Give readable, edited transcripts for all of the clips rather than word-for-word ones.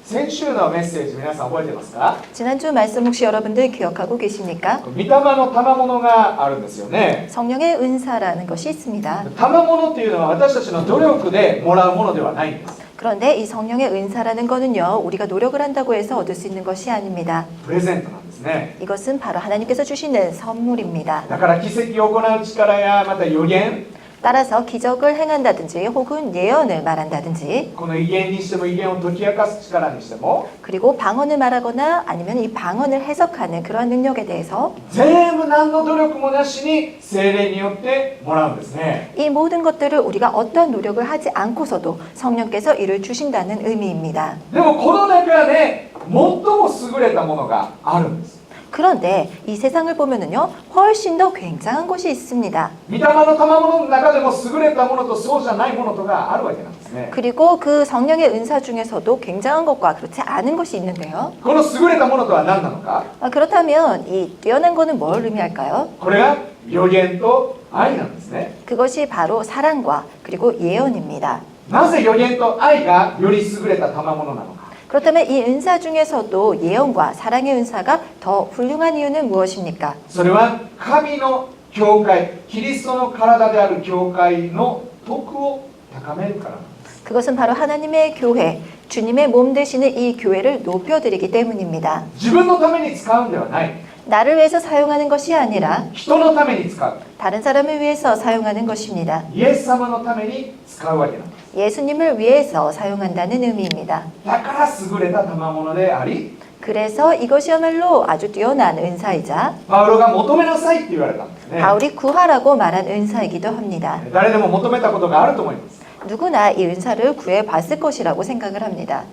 先週のメッセージ皆さん覚えてますか？ 지난주 말씀 혹시 여러분들 기억하고 계십니까? 御霊の賜物があるんですよね。 성령의 은사라는 것이 있습니다. 賜物っていうのは私たちの努力でもらうものではないんです。 그런데 이 성령의 은사라는 것은요, 우리가 노력을 한다고 해서 얻을 수 있는 것이 아닙니다. プレゼントなんですね。 이것은 바로 하나님께서 주시는 선물입니다. だから奇跡を行う力やまた予言、 따라서 기적을 행한다든지 혹은 예언을 말한다든지 この威厳にしても威厳を解き明かす力にしても 그리고 방언을 말하거나 아니면 이 방언을 해석하는 그런 능력에 대해서 全部何の努力もなしに聖霊によってもらうんですね。 이 모든 것들을 우리가 어떤 노력을 하지 않고서도 성령께서 이를 주신다는 의미입니다. でもこの中で最も優れたものがあるんです。 그런데 이 세상을 보면은요, 훨씬 더 굉장한 것이 있습니다. 御霊の賜物の中でも優れたものとそうじゃないものとがあるわけなんですね。 그리고 그 성령의 은사 중에서도 굉장한 것과 그렇지 않은 것이 있는데요. この優れたものとは何なのか？ 그렇다면 이 뛰어난 것은 뭘 의미할까요? これが予言と愛なんですね。 그것이 바로 사랑과 그리고 예언입니다. なぜ予言と愛がより優れた賜物なのか？ 그렇다면 이 은사 중에서도 예언과 사랑의 은사가 더 훌륭한 이유는 무엇입니까? それは神の教会、キリストの体である教会の徳を高めるからなんです。 그것은 바로 하나님의 교회, 주님의 몸 되시는 이 교회를 높여드리기 때문입니다. 自分のために使うんではない。 나를 위해서 사용하는 것이 아니라 人のために使う。 다른 사람을 위해서 사용하는 것입니다. イエス様のために使うわけなんです。 예수님을 위해서 사용한다는 의미입니다. だから優れた賜物であり、 그래서 이것이야말로 아주 뛰어난 은사이자 パウロが求めなさいって言われたんですね。 바울이 구하라고 말한 은사이기도 합니다. 誰でも求めたことがあると思います。 누구나 이 은사를 구해봤을 것이라고 생각을 합니다.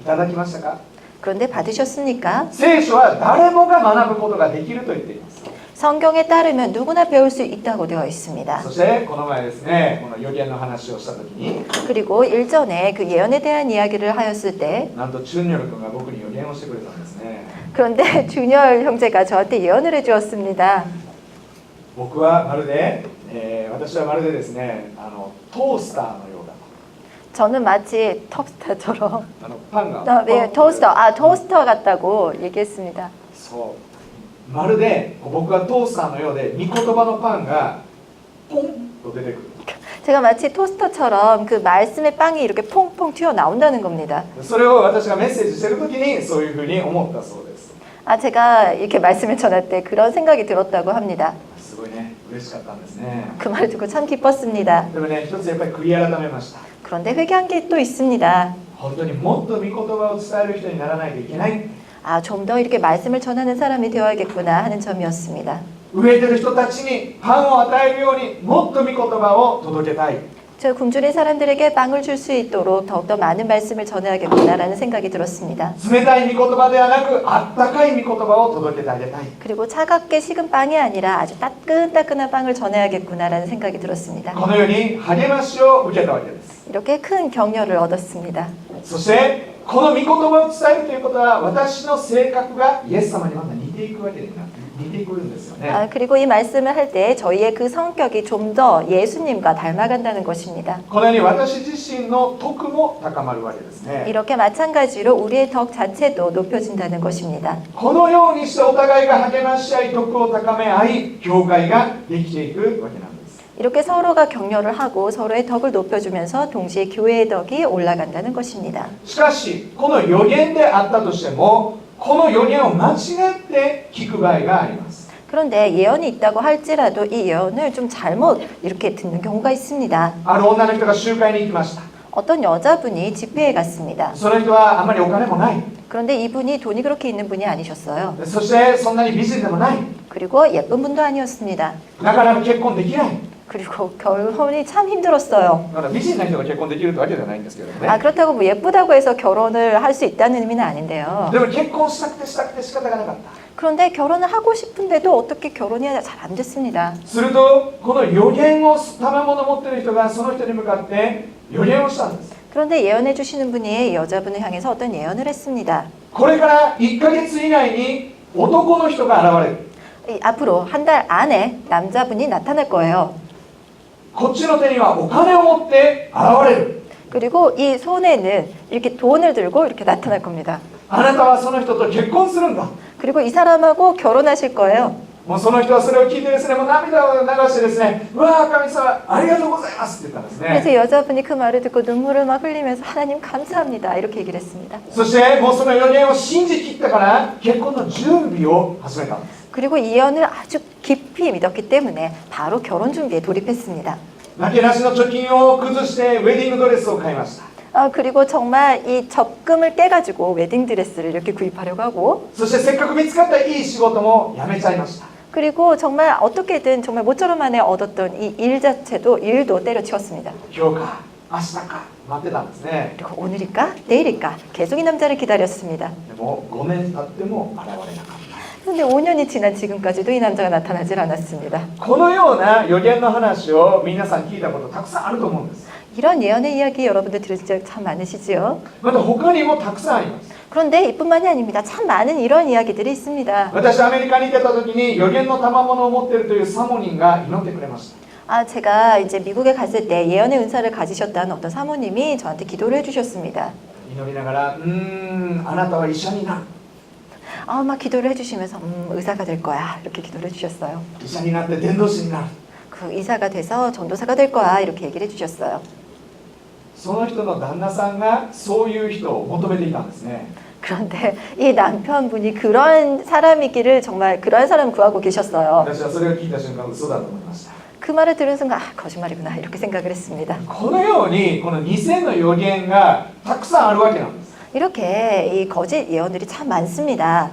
いただきましたか？ 그런데 받으셨습니까? 聖書は誰もが学ぶことができると言っています。 성경에 따르면 누구나 배울 수 있다고 되어 있습니다. そしてこの前ですね、この予言の話をした時に、 그리고 일전에 그 예언에 대한 이야기를 하였을 때 なんとチュンニョル君が僕に予言をしてくれたんですね。 그런데 준열 형제가 저한테 예언을 해주었습니다. 僕はまるで、私はまるでですね、トースターのようだ。 저는 마치 톱스터처럼 パンが 네, 토스터 같다고 얘기했습니다. そう。まるで僕がトースターのようで、御言葉のパンがポンと出てくる。 제가 마치 토스터처럼 그 말씀의 빵이 이렇게 퐁퐁 튀어나온다는 겁니다. それを私がメッセージしてる時にそういうふうに思ったそうです。 제가 이렇게 말씀을 전할 때 그런 생각이 들었다고 합니다. すごいね、嬉しかったんですね。 그 말을 듣고 참 기뻤습니다. でもね、一つやっぱり悔い改めました。 그런데 회개한 게 또 있습니다. 本当にもっと御言葉を伝える人にならないといけない。 좀 더 이렇게 말씀을 전하는 사람이 되어야겠구나 하는 점이었습니다. 飢えてる人たちにパンを与えるようにもっと御言葉を届けたい。 저 굶주린 사람들에게 빵을 줄 수 있도록 더욱더 많은 말씀을 전해야겠구나라는 생각이 들었습니다. 冷たい御言葉ではなくあったかい御言葉を届けてあげたい。 그리고 차갑게 식은 빵이 아니라 아주 따끈따끈한 빵을 전해야겠구나라는 생각이 들었습니다. このように励ましを受けたわけです。 이렇게 큰 격려를 얻었습니다. そしてこの御言葉を伝えるということは私の性格がイエス様にまた似ていくわけで似ていくんですよね。 그리고 이 말씀을 할 때 저희의 그 성격이 좀 더 예수님과 닮아간다는 것입니다. このように私自身の徳も高まるわけですね。 이렇게 마찬가지로 우리의 덕 자체도 높여진다는 것입니다. このようにしてお互いが励まし合い徳を高め合い教会ができていくわけなんです。 이렇게 서로가 격려를 하고 서로의 덕을 높여주면서 동시에 교회의 덕이 올라간다는 것입니다. しかしこの予言であったとしてもこの予言を間違って聞く場合があります。 그런데 예언이 있다고 할지라도 이 예언을 좀 잘못 이렇게 듣는 경우가 있습니다. ある女の人が集会に行きました。 어떤 여자분이 집회에 갔습니다. その人はあまりお金もない。 그런데 이분이 돈이 그렇게 있는 분이 아니셨어요. そしてそんなに美人でもない。 그리고 예쁜 분도 아니었습니다. なかなか結婚できない。 그리고 결혼이 참 힘들었어요. だから美人な人が結婚できるってわけではないんですけどね。 그렇다고 뭐 예쁘다고 해서 결혼을 할 수 있다는 의미는 아닌데요. でも結婚したくて仕方がなかった。 그런데 결혼을 하고 싶은데도 어떻게 결혼이 잘 안 됐습니다. するとこの予言を賜物を持っている人がその人に向かって予言をしたんです。 그런데 예언해 주시는 분이 여자분을 향해서 어떤 예언을 했습니다. これから1ヶ月以内に男の人が現れる。 앞으로 한 달 안에 남자분이 나타날 거예요. こっちの手にはお金を持って現れる。 그리고 이 손에는 이렇게 돈을 들고 이렇게 나타날 겁니다. あなたはその人と結婚するんだ。 그리고 이 사람하고 결혼하실 거예요. もうその人はそれを聞いてですね、もう涙を流してですね、うわあ神様ありがとうございますって言ったんです 그래서 ね。 여자분이 그 말을 듣고 눈물을 막 흘리면서 하나님 감사합니다 이렇게 얘기를 했습니다. そしてもうその予言を信じきったから結婚の準備を始めたんです。 그리고 이 예언을 아주 깊이 믿었기 때문에 바로 결혼 준비에 돌입했습니다. なけなしの貯金を崩してウェディングドレスを買いました。 그리고 정말 이 적금을 깨가지고 웨딩드레스를 이렇게 구입하려고 하고 そしてせっかく見つかったいい仕事も辞めちゃいました。 그리고 정말 어떻게든 정말 모처럼 만에 얻었던 이 일 자체도 일도 때려치웠습니다. 今日か明日か待ってたんですね。 그리고 오늘일까 내일일까 계속 이 남자를 기다렸습니다. でも5年経っても現れなかった。 그런데 5년이 지난 지금까지도 이 남자가 나타나질 않았습니다. このような予言の話を皆さん聞いたことたくさんあると思うんです。 이런 예언의 이야기 여러분들 들으신 적 참 많으시죠? また他にもたくさんあります。 그런데 이뿐만이 아닙니다. 참 많은 이런 이야기들이 있습니다. 私アメリカに行ってた時に予言の賜物を持っているというサモニンが祈ってくれました。 제가 이제 미국에 갔을 때 예언의 은사를 가지셨다는 어떤 사모님이 저한테 기도를 해주셨습니다. 祈りながらあなたは医者になる。 막 기도를 해주시면서 의사가 될 거야 이렇게 기도를 해주셨어요. 医者になって伝道師になる。 그 의사가 돼서 전도사가 될 거야 이렇게 얘기를 해주셨어요. その人の旦那さんがそういう人を求めていたんですね。 그런데 이 남편분이 그런 사람이기를 정말 그런 사람 구하고 계셨어요. 私はそれを聞いた瞬間嘘だと思いました。 그 말을 들은 순간 거짓말이구나 이렇게 생각을 했습니다. このようにこの2000の予言がたくさんあるわけなんです。 이렇게 이 거짓 예언들이 참 많습니다.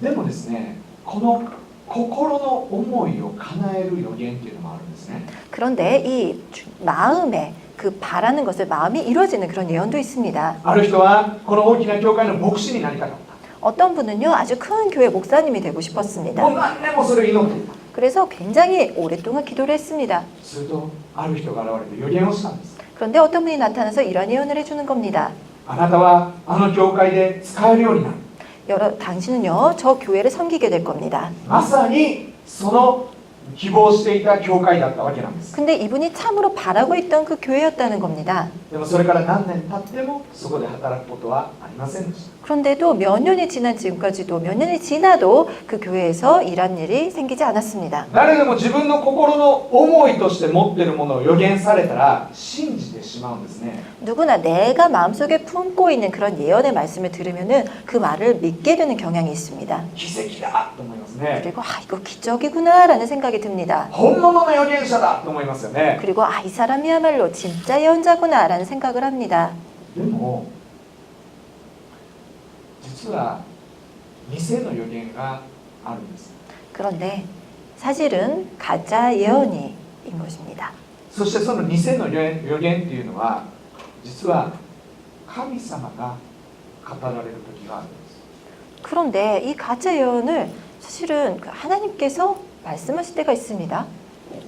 でもですね、この心の思いを叶える予言っていうのもあるんですね。 그런데 이 마음에 그 바라는 것을 마음이 이루어지는 그런 예언도 있습니다. ある人はこの大きな教会の牧師になりたかった。 어떤 분은요 아주 큰 교회 목사님이 되고 싶었습니다. もう何年もそれを祈っていた。 그래서 굉장히 오랫동안 기도를 했습니다. するとある人が現れて予言をしたんです。 그런데 어떤 분이 나타나서 이런 예언을 해주는 겁니다. あなたはあの教会で使えるようになる。 당신은요 저 교회를 섬기게 될 겁니다. まさにその希望していた教会だったわけなんです。 근데 이분이 참으로 바라고 있던 그 교회였다는 겁니다. でもそれから何年経ってもそこで働くことはありませんでした。 그런데도 몇 년이 지난 지금까지도 몇 년이 지나도 그 교회에서 일한 일이 생기지 않았습니다. 誰でも自分の心の思いとして持っているものを予言されたら信じてしまうんですね。 누구나 내가 마음속에 품고 있는 그런 예언의 말씀을 들으면은 그 말을 믿게 되는 경향이 있습니다. 奇跡だと思いますね。 그리고 이거 기적이구나라는 생각이 듭니다. 本物の預言者だと思いますよね。 그리고 이 사람이야말로 진짜 예언자구나라는 생각을 합니다. でも実は偽の予言があるんです。 그런데 사실은 가짜 예언인 것입니다. そしてその偽の予言っていうのは実は神様が語られる時があるんです。 그런데 이 가짜 예언을 사실은 하나님께서 말씀하실 때가 있습니다.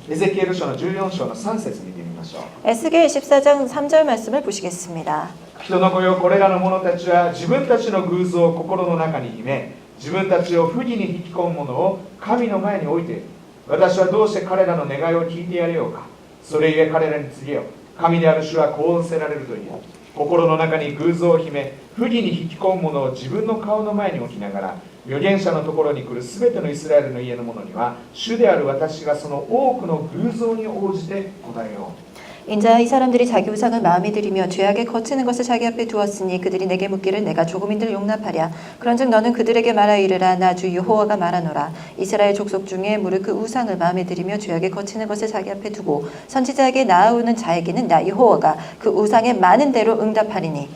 エゼキエル書の14章の3節見てみましょう。 에스겔 14장 3절 말씀을 보시겠습니다. 人の子よ、これらの者たちは自分たちの偶像を心の中に秘め、自分たちを不義に引き込むものを神の前に置いている。私はどうして彼らの願いを聞いてやれようか。それゆえ彼らに告げよ。神である主はこう仰せられると言う。心の中に偶像を秘め、不義に引き込むものを自分の顔の前に置きながら、預言者のところに来るすべてのイスラエルの家の者には、主である私がその多くの偶像に応じて答えよう。 인자 이 사람들이 자기 우상을 마음에 들이며 죄악에 거치는 것을 자기 앞에 두었으니 그들이 내게 묻기를 내가 조금인들 용납하랴. 그런즉 너는 그들에게 말하 이르라. 나 주 여호와가 말하노라. 이스라엘 족속 중에 무릇 그 우상을 마음에 들이며 죄악에 거치는 것을 자기 앞에 두고 선지자에게 나아오는 자에게는 나 여호와가 그 우상에 많은 대로 응답하리니.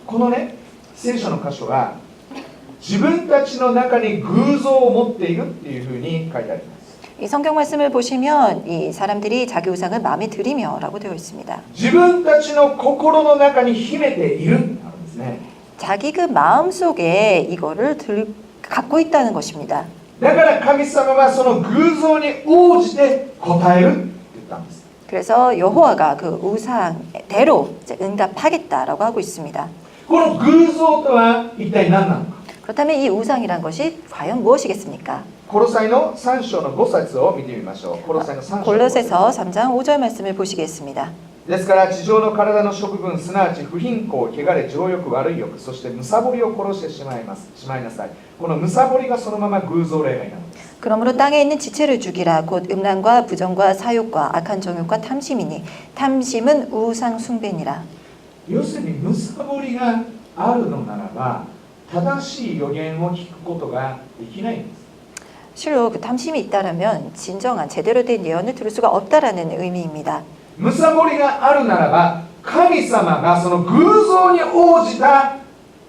このね、聖書の箇所は自分たちの中に偶像を持っているっていうふうに書いてあります。 이 성경 말씀을 보시면 이 사람들이 자기 우상을 마음에 들이며라고 되어 있습니다. 自分たちの心の中に秘めているってあるんですね。 자기 그 마음 속에 이거를 갖고 있다는 것입니다. だから神様はその偶像に応じて答えるって言ったんです。 그래서 여호와가 그 우상대로 응답하겠다라고 하고 있습니다. この偶像とは一体何なのか。 그렇다면 이 우상이란 것이 과연 무엇이겠습니까? コロサイの3章の5節を見てみましょう。コロサイの3章の5節。 골로새서 3장 5절 말씀을 보시겠습니다. ですから地上の体の食分、すなわち不貧困、汚れ、情欲、悪い欲、そして貪りを殺してしまいなさい。この貪りがそのまま偶像礼拝なのです。 그러므로 땅에 있는 지체를 죽이라. 곧 음란과 부정과 사욕과 악한 정욕과 탐심이니 탐심은 우상 숭배니라. 要するに貪りがあるのならば正しい予言を聞くことができないんです。 실로 그 탐심이 있다라면 진정한 제대로 된 예언을 들을 수가 없다라는 의미입니다. 貪りがあるならば神様がその偶像に応じた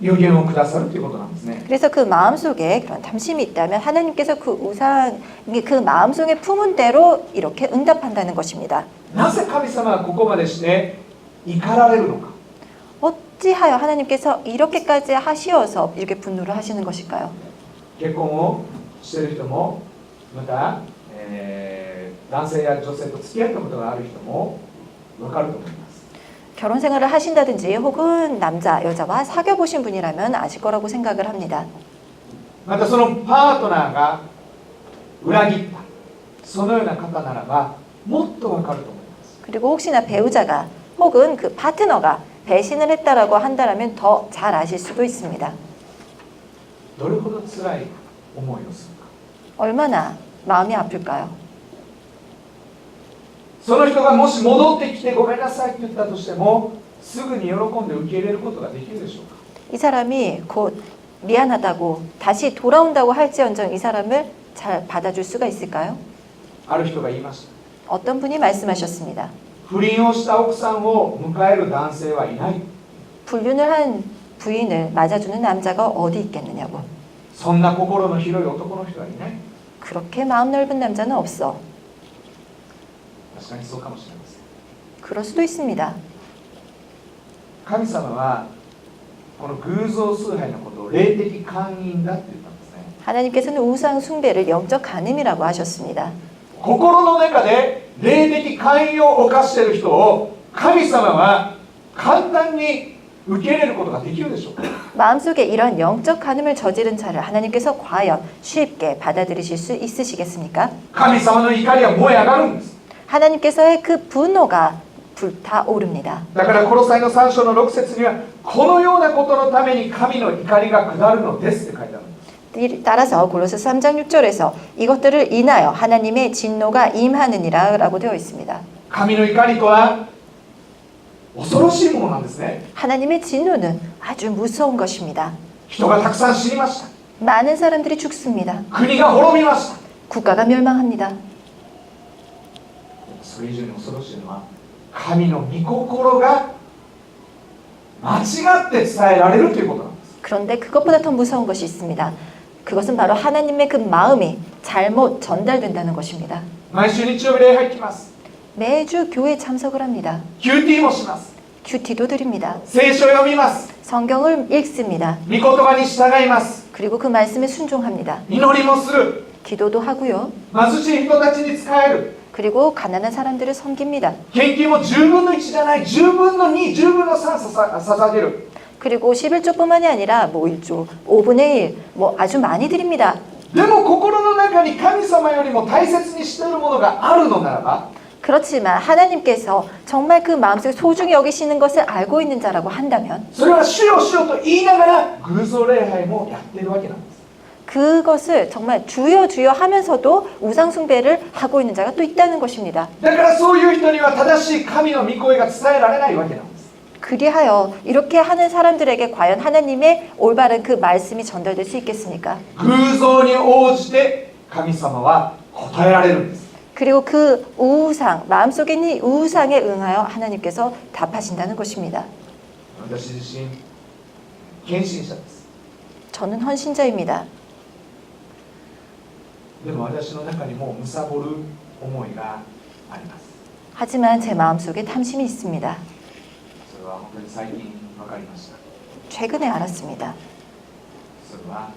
予言をくださるということなんですね。 그래서 그 마음속에 그런 탐심이 있다면 하나님께서 그 우상, 그 마음속에 품은 대로 이렇게 응답한다는 것입니다. なぜ神様はここまでして怒られるのか。 어찌하여 하나님께서 이렇게까지 하시어서 이렇게 분노를 하시는 것일까요? 結婚をしている人もまた、男性や女性と付き合ったことがある人も分かると思います。 결혼 생활을 하신다든지 혹은 남자, 여자와 사귀어 보신 분이라면 아실 거라고 생각을 합니다. またそのパートナーが裏切ったそのような方ならばもっと分かると思います。 그리고 혹시나 배우자가 혹은 그 파트너가 배신을 했다라고 한다면 더 잘 아실 수도 있습니다. どれほど辛い思いをするか。 얼마나 마음이 아플까요? その人がもし戻ってきてごめんなさいって言ったとしてもすぐに喜んで受け入れることができるでしょうか。 이 사람이 곧 미안하다고 다시 돌아온다고 할지언정 이 사람을 잘 받아줄 수가 있을까요? ある人が言いました。 어떤 분이 말씀하셨습니다. 不倫をした奥さんを迎える男性はいない。 불륜을 한 부인을 맞아주는 남자가 어디 있겠느냐고. そんな心の広い男の人はいない。 그렇게 마음 넓은 남자는 없어. 確かにそうかもしれません。 그럴 수도 있습니다. 神様はこの偶像崇拝のことを霊的姦淫だって言ったんですね。 하나님께서는 우상 숭배를 영적 간음이라고 하셨습니다. 心の中で霊的寛容を犯している人を神様は簡単に受け入れることができるでしょうか。 마음속에 이런 영적 간음을 저지른 자를 하나님께서 과연 쉽게 받아들이실 수 있으시겠습니까? 神様の怒りは燃え上がるんです。 하나님께서의 그 분노가 불타오릅니다. だからコロサイの3章の6節にはこのようなことのために神の怒りが下るのですって書いてあるんです。 따라서 골로새 3장 6절에서 이것들을 인하여 하나님의 진노가 임하느니라 라고 되어 있습니다. 神の怒りとは恐ろしいものなんですね。 하나님의 진노는 아주 무서운 것입니다. 人がたくさん死にました。 많은 사람들이 죽습니다. 国が滅びました。 국가가 멸망합니다. それ以上に恐ろしいのは神の御心が間違って伝えられるということなんです。 그런데 그것보다 더 무서운 것이 있습니다. 그것은 바로 하나님의 그 마음이 잘못 전달된다는 것입니다. 毎週日曜日礼拝来ます。 매주 교회 참석을 합니다. QT もします。 큐티도 드립니다. 聖書を読みます。 성경을 읽습니다. 御言葉に従います。 그리고 그 말씀에 순종합니다. 祈りもする。 기도도 하고요. 貧しい人たちに仕える。 그리고 가난한 사람들을 섬깁니다. 献金も10分の1じゃない、10分の2、10分の3捧げる。 그리고 11조뿐만이 아니라 뭐 1조, 5분의 1, 뭐 아주 많이 드립니다. でも心の中に神様よりも大切にしているものがあるのならば 그렇지만 하나님께서 정말 그 마음속에 소중히 여기시는 것을 알고 있는 자라고 한다면 それは主よ主よと言いながら偶像礼拝もやっているわけなんです。 그것을 정말 주여 주여 하면서도 우상 숭배를 하고 있는 자가 또 있다는 것입니다. だからそういう人には正しい神の御声が伝えられないわけなんです。 그리하여 이렇게 하는 사람들에게 과연 하나님의 올바른 그 말씀이 전달될 수 있겠습니까? 偶像に応じて神様は答えられるんです。 그리고 그 우상, 마음속에 있는 이 우상에 응하여 하나님께서 답하신다는 것입니다. 私自身献身者です。 저는 헌신자입니다. でも私の中にも貪る思いがあります。 하지만 제 마음속에 탐심이 있습니다. それは本当に最近分かりました。 최근에 알았습니다. それは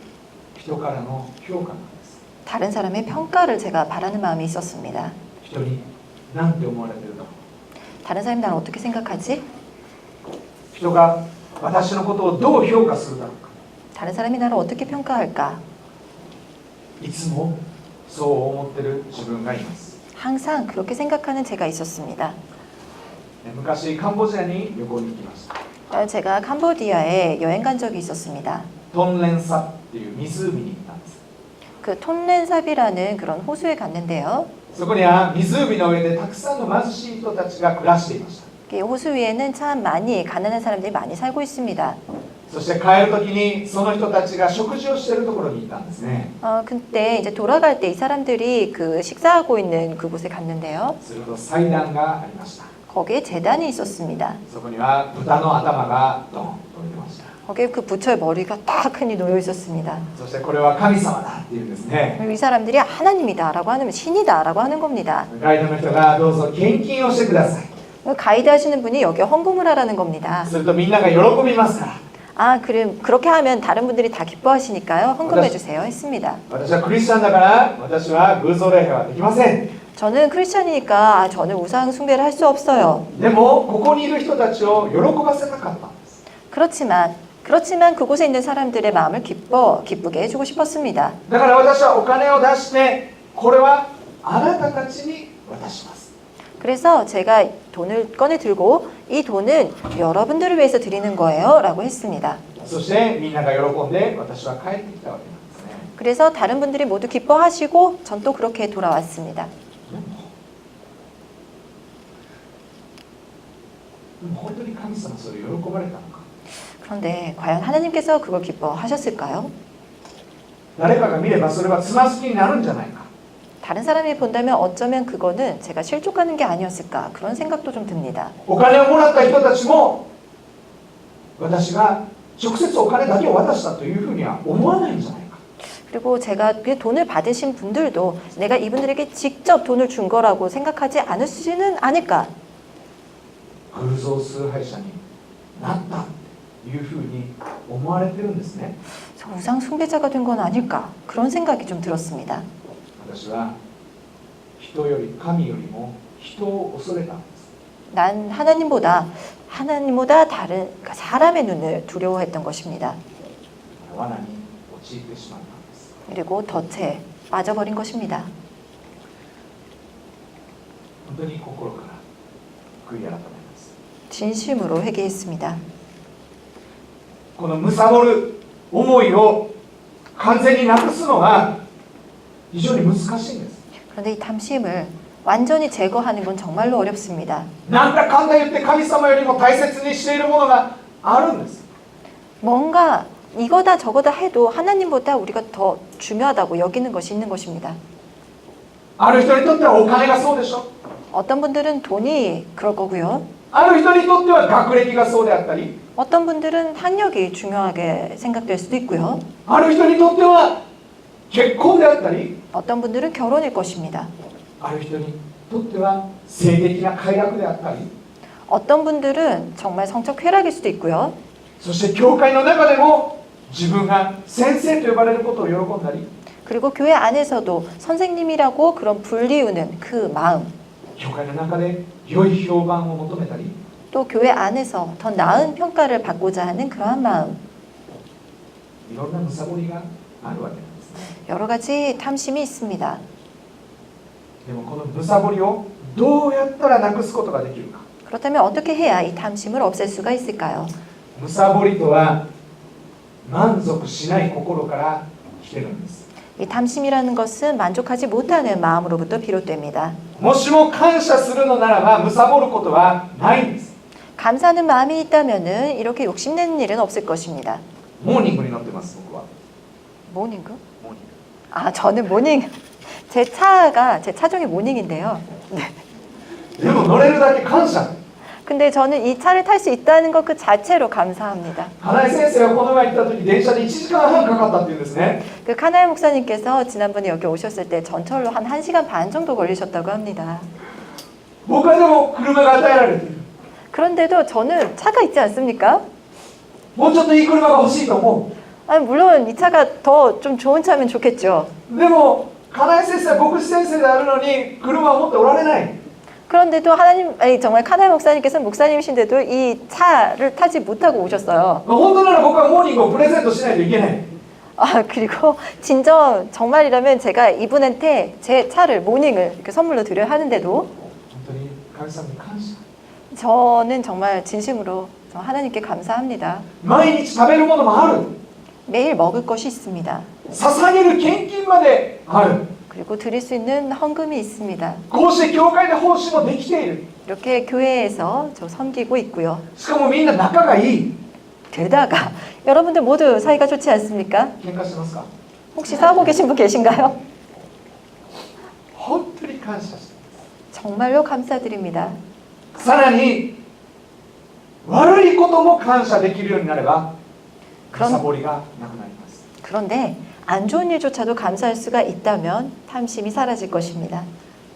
人からの評価なんです。 다른 사람의 평가를 제가 바라는 마음이 있었습니다. 人に何て思われてるか。 다른 사람이 나를 어떻게 생각하지? 人が私のことをどう評価するだろうか。 다른 사람이 나를 어떻게 평가할까? いつもそう思ってる自分がいます。 항상 그렇게 생각하는 제가 있었습니다. 昔カンボジアに旅行に行きました。 제가 캄보디아에 여행 간 적이 있었습니다. トンレンサっていう湖に行ったんです。 그 톤렌삽이라는 그런 호수에 갔는데요. そこには湖の上でたくさんの貧しい人たちが暮らしていました。 이 호수 위에는 참 많이 가난한 사람들이 많이 살고 있습니다. そして帰る時にその人たちが食事をしているところに行ったんですね。 그때 이제 돌아갈 때 이 사람들이 그 식사하고 있는 그곳에 갔는데요. すると祭壇がありました。 거기에 제단이 있었습니다. そこには豚の頭がドンと置いてました。 거기에 그 부처의 머리가 딱 흔히 놓여 있었습니다. そしてこれは神様だっていうんですね。 그리고 이 사람들이 하나님이다라고 하는 신이다라고 하는 겁니다. ガイドの人がどうぞ献金をしてください。 가이드 하시는 분이 여기에 헌금을 하라는 겁니다. するとみんなが喜びますから。 그렇게 하면 다른 분들이 다 기뻐하시니까요. 헌금해 주세요 했습니다. 私はクリスチャンだから私は偶像礼拝はできません。 저는 크리스찬이니까 저는 우상 숭배를 할 수 없어요. でもここにいる人たちを喜ばせたかったんです。 그렇지만 그곳에 있는 사람들의 마음을 기쁘게 해주고 싶었습니다. だから私はお金を出してこれはあなたたちに渡します。 그래서 제가 돈을 꺼내 들고 이 돈은 여러분들을 위해서 드리는 거예요 라고 했습니다. そしてみんなが喜んで私は帰ってきたわけなんですね。 그래서 다른 분들이 모두 기뻐하시고 전 또 그렇게 돌아왔습니다. でも本当に神様それ喜ばれたのか。 그런데 과연 하나님께서 그걸 기뻐하셨을까요? 誰かが見ればそれはつまずきになるんじゃないか。 다른 사람이 본다면 어쩌면 그거는 제가 실족하는 게 아니었을까 그런 생각도 좀 듭니다. お金をもらった人たちも私が直接お金だけを渡したというふうには思わないんじゃないか。 그리고 제가 그 돈을 받으신 분들도 내가 이분들에게 직접 돈을 준 거라고 생각하지 않으시는 않을까. 偶像崇拝者になったというふうに思われてるんですね。 저 우상 숭배자가 된 건 아닐까 그런 생각이 좀 들었습니다. 私は人より神よりも人を恐れたんです。 난 하나님보다 다른 그러니까 사람의 눈을 두려워했던 것입니다. 罠に陥ってしまったんです。 그리고 덫에 빠져버린 것입니다. 本当に心から悔い改めます。 진심으로 회개했습니다. この貪る思いを完全になくすのが非常に難しいんです。 그런데 이 탐심을 완전히 제거하는 건 정말로 어렵습니다. なんだかんだ言って神様よりも大切にしているものがあるんです。 뭔가 이거다 저거다 해도 하나님보다 우리가 더 중요하다고 여기는 것이 있는 것입니다. ある人にとってはお金がそうでしょ。 어떤 분들은 돈이 그럴 거고요. ある人にとっては学歴がそうであったり、 어떤 분들은 학력이 중요하게 생각될 수도 있고요. ある人にとっては結婚であったり、 어떤 분들은 결혼일 것입니다. ある人にとっては性的な快楽であったり、 어떤 분들은 정말 성적 쾌락일 수도 있고요. そして教会の中でも自分が先生と呼ばれることを喜んだり、 그리고 교회 안에서도 선생님이라고 그런 불리우는 그 마음, 教会の中で良い評判を求めたり、 또 교회 안에서 더 나은 평가를 받고자 하는 그러한 마음, いろんな貪りがあるわけなんですね。 여러 가지 탐심이 있습니다. でもこの貪りをどうやったらなくすことができるか。 그렇다면 어떻게 해야 이 탐심을 없앨 수가 있을까요? 貪りとは満足しない心から来てるんです。 이 탐심이라는 것은 만족하지 못하는 마음으로부터 비롯됩니다. もしも感謝するのならば貪ることはないんです。 감사하는 마음이 있다면은 이렇게 욕심내는 일은 없을 것입니다. モーニングに乗ってます僕は。 모닝그? モーニング。 저는 모닝. 제 차종이 모닝인데요. 네. でも乗れるだけ感謝。 근데 저는 이 차를 탈 수 있다는 것 그 자체로 감사합니다. 花井先生はこの前行った時電車で1時間半かかったっていうんですね。 그 카나의 목사님께서 지난번에 여기 오셨을 때 전철로 한 1시간 반 정도 걸리셨다고 합니다. 僕はでも車が与えられている。 그런데도 저는 차가 있지 않습니까? もうちょっといい車が欲しいと思 물론 이 차가 더 좀 좋은 차면 좋겠죠. う。でも花井先生は牧師先生であるのに車を持っておられない。 그런데도 정말 카나의 목사님께서는 목사님이신데도 이 차를 타지 못하고 오셨어요. 本当なら僕はモーニングをプレゼントしないといけない。 그리고 정말이라면 제가 이분한테 제 차를 모닝을 이렇게 선물로 드려야 하는데도 本当に神様に感謝。 저는 정말 진심으로 하나님께 감사합니다. 毎日食べるものもある。 매일 먹을 것이 있습니다. 捧げる献金まである。 그리고 드릴 수 있는 헌금이 있습니다. こうして教会で奉仕もできている。 이렇게 교회에서 저 섬기고 있고요. しかもみんな仲がいい。 게다가 여러분들 모두 사이가 좋지 않습니까? 喧嘩してますか？ 혹시 싸우고 계신 분 계신가요? 本当に感謝して。 정말로 감사드립니다. さらに悪いことも感謝できるようになればむさぼりがなくなります。 그런데 안 좋은 일조차도 감사할 수가 있다면 탐심이 사라질 것입니다.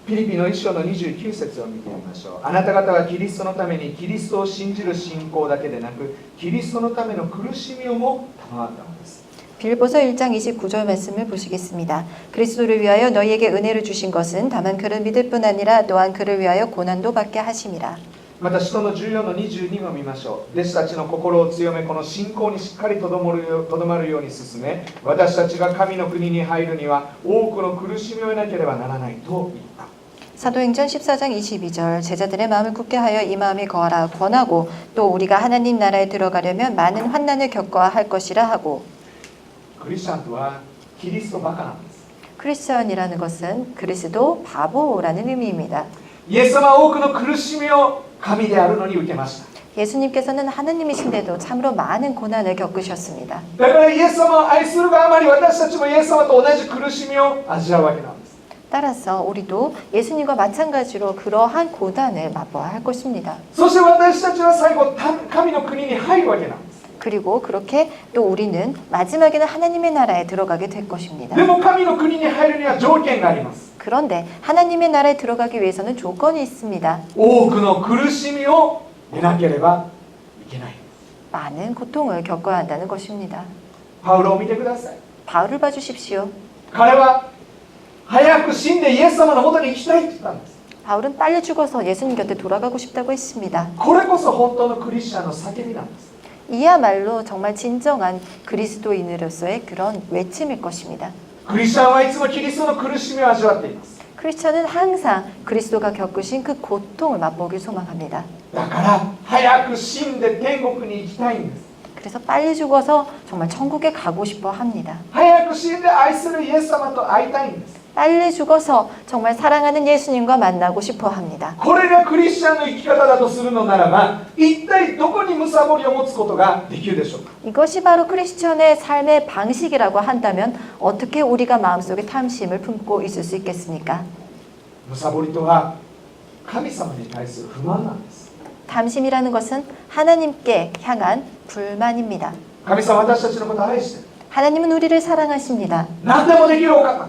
フィリピの1章の29節を見てみましょう。あなた方はキリストのためにキリストを信じる信仰だけでなくキリストのための苦しみをも賜ったのです。 빌보서 1장 29절 말씀을 보시겠습니다. 그리스도를 위하여 너희에게 은혜를 주신 것은 다만 그를 믿을 뿐 아니라 또한 그를 위하여 고난도 받게 하심이라. また使徒の14の22も見ましょう。弟子たちの心を強めこの信仰にしっかりとどまるように進め私たちが神の国に入るには多くの苦しみを得なければならないと言った。 사도행전 14장 22절 제자들의 마음을 굳게 하여 이 마음에 거하라 권하고 또 우리가 하나님 나라에 들어가려면 많은 환난을 겪어야 할 것이라 하고. クリスチャンとはキリストバカなんです。 크리스천이라는 것은 그리스도 바보라는 의미입니다. イエス様は多くの苦しみを神であるのに受けました。 예수님께서는 하나님이신데도 참으로 많은 고난을 겪으셨습니다. だからイエス様を愛するがあまり私たちもイエス様と同じ苦しみを味わうわけなんです。 따라서 우리도 예수님과 마찬가지로 그러한 고난을 맛보아야 할 것입니다. そして私たちは最後神の国に入るわけなんです。 그리고 그렇게 또 우리는 마지막에는 하나님의 나라에 들어가게 될 것입니다. でも神の国に入るには条件があります。 그런데 하나님의 나라에 들어가기 위해서는 조건이 있습니다. 多くの苦しみを得なければいけない。 많은 고통을 겪어야 한다는 것입니다. パウロを見てください。 바울을 봐주십시오. 彼は早く死んでイエス様の元に行きたいって言ったんです。 바울은 빨리 죽어서 예수님 곁에 돌아가고 싶다고 했습니다. これこそ本当のクリスチャンの叫びなんです。 이야말로 정말 진정한 그리스도인으로서의 그런 외침일 것입니다. クリスチャンはいつもキリストの苦しみを味わっています。 크리스천은 항상 그리스도가 겪으신 그 고통을 맛보길 소망합니다. だから早く死んで天国に行きたいんです。 그래서 빨리 죽어서 정말 천국에 가고 싶어 합니다. 早く死んで愛するイエス様と会いたいんです。 빨리 죽어서 정말 사랑하는 예수님과 만나고 싶어 합니다. これがクリスチャンの生き方だとするのならば一体どこに貪りを持つことができるでしょうか。 이것이 바로 크리스천의 삶의 방식이라고 한다면 어떻게 우리가 마음속에 탐심을 품고 있을 수 있겠습니까? 貪りとは神様に対する不満なんです。 탐심이라는 것은 하나님께 향한 불만입니다. 神様は私たちのことを愛している。 하나님은 우리를 사랑하십니다. 何でもできるお方。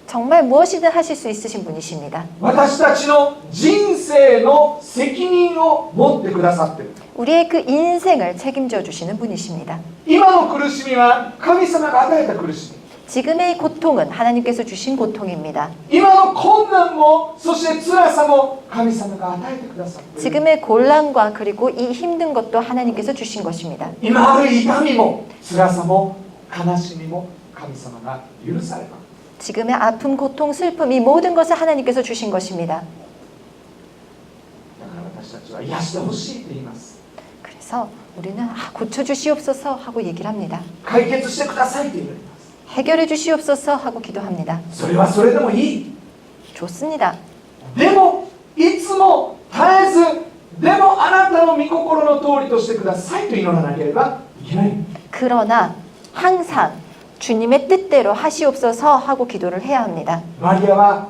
정말 무엇이든 하실 수 있으신 분이십니다. 私たちの人生の責任を持ってくださっている。 우리의 그 인생을 책임져 주시는 분이십니다. 今の苦しみは神様が与えた苦しみ。 지금의 고통은 하나님께서 주신 고통입니다. 今の困難もそして辛さも神様が与えてくださっている。 지금의 곤란과 그리고 이 힘든 것도 하나님께서 주신 것입니다. 今ある痛みも辛さも悲しみも神様が許された。 지금의 아픔, 고통, 슬픔 이 모든 것을 하나님께서 주신 것입니다. だから私たちは癒してほしいと言います。 그래서 우리는 고쳐주시옵소서 하고 얘기를 합니다. 解決してくださいと言われます。 해결해 주시옵소서 하고 기도합니다. それはそれでもいい。 좋습니다. でもいつも絶えずでもあなたの御心の通りとしてくださいと祈らなければいけない。 그러나 항상 주님의 뜻대로 하시옵소서 하고 기도를 해야 합니다. マリアは